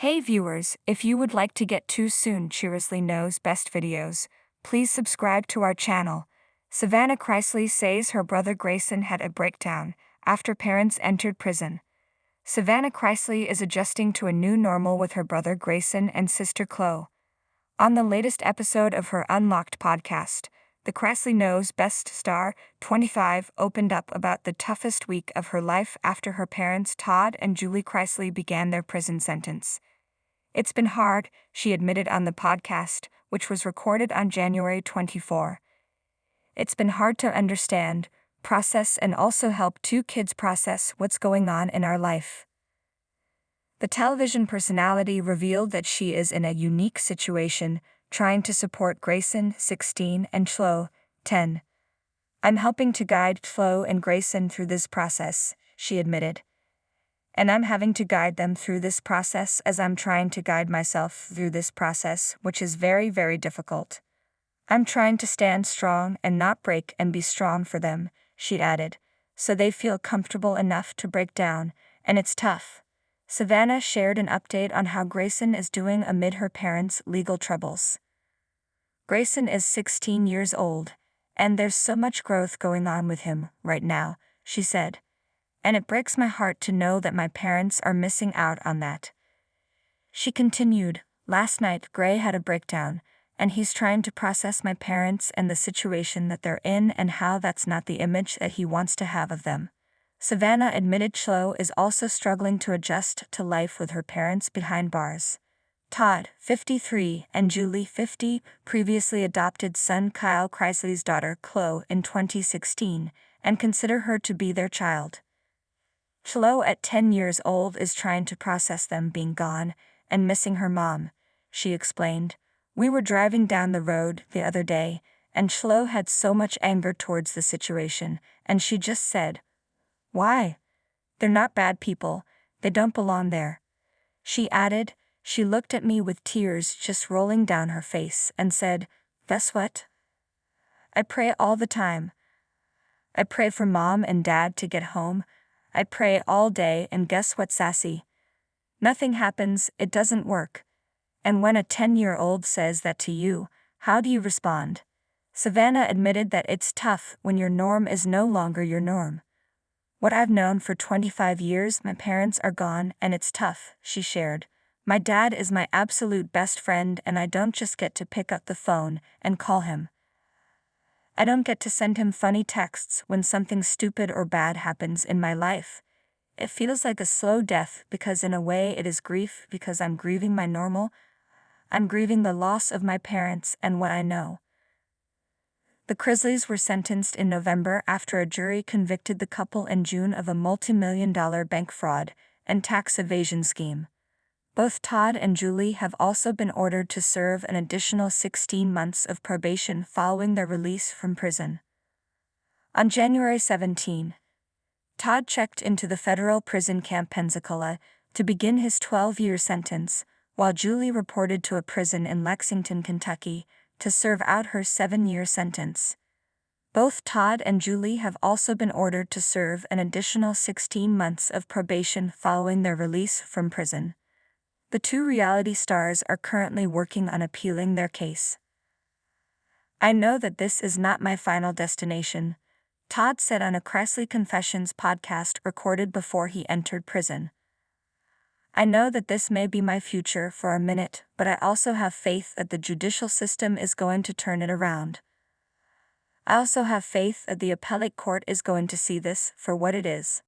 Hey viewers, if you would like to get too soon Chirisley Knows best videos, please subscribe to our channel. Savannah Chrisley says her brother Grayson had a breakdown after parents entered prison. Savannah Chrisley is adjusting to a new normal with her brother Grayson and sister Chloe. On the latest episode of her Unlocked podcast, the Chirisley Knows best star, 25, opened up about the toughest week of her life after her parents Todd and Julie Chrisley began their prison sentence. It's been hard, she admitted on the podcast, which was recorded on January 24. It's been hard to understand, process, and also help two kids process what's going on in our life. The television personality revealed that she is in a unique situation, trying to support Grayson, 16, and Chloe, 10. I'm helping to guide Chloe and Grayson through this process, she admitted. And I'm having to guide them through this process as I'm trying to guide myself through this process, which is very, very difficult. I'm trying to stand strong and not break and be strong for them, she added, so they feel comfortable enough to break down, and it's tough. Savannah shared an update on how Grayson is doing amid her parents' legal troubles. Grayson is 16 years old, and there's so much growth going on with him right now, she said. And it breaks my heart to know that my parents are missing out on that. She continued, last night Gray had a breakdown, and he's trying to process my parents and the situation that they're in and how that's not the image that he wants to have of them. Savannah admitted Chloe is also struggling to adjust to life with her parents behind bars. Todd, 53, and Julie, 50, previously adopted son Kyle Chrisley's daughter Chloe in 2016, and consider her to be their child. Chloe at 10 years old is trying to process them being gone and missing her mom, she explained. We were driving down the road the other day, and Chloe had so much anger towards the situation, and she just said, "Why? They're not bad people, they don't belong there." She added, she looked at me with tears just rolling down her face and said, "Guess what? I pray all the time. I pray for mom and dad to get home. I pray all day, and guess what, sassy? Nothing happens, it doesn't work. And when a 10-year-old says that to you, how do you respond?" Savannah admitted that it's tough when your norm is no longer your norm. What I've known for 25 years, my parents are gone, and it's tough, she shared. My dad is my absolute best friend, and I don't just get to pick up the phone and call him. I don't get to send him funny texts when something stupid or bad happens in my life. It feels like a slow death because in a way it is grief because I'm grieving my normal. I'm grieving the loss of my parents and what I know. The Chrisleys were sentenced in November after a jury convicted the couple in June of a multi-million-dollar bank fraud and tax evasion scheme. Both Todd and Julie have also been ordered to serve an additional 16 months of probation following their release from prison. On January 17, Todd checked into the federal prison camp Pensacola to begin his 12-year sentence, while Julie reported to a prison in Lexington, Kentucky, to serve out her 7-year sentence. Both Todd and Julie have also been ordered to serve an additional 16 months of probation following their release from prison. The two reality stars are currently working on appealing their case. I know that this is not my final destination, Todd said on a Chrisley Confessions podcast recorded before he entered prison. I know that this may be my future for a minute, but I also have faith that the judicial system is going to turn it around. I also have faith that the appellate court is going to see this for what it is.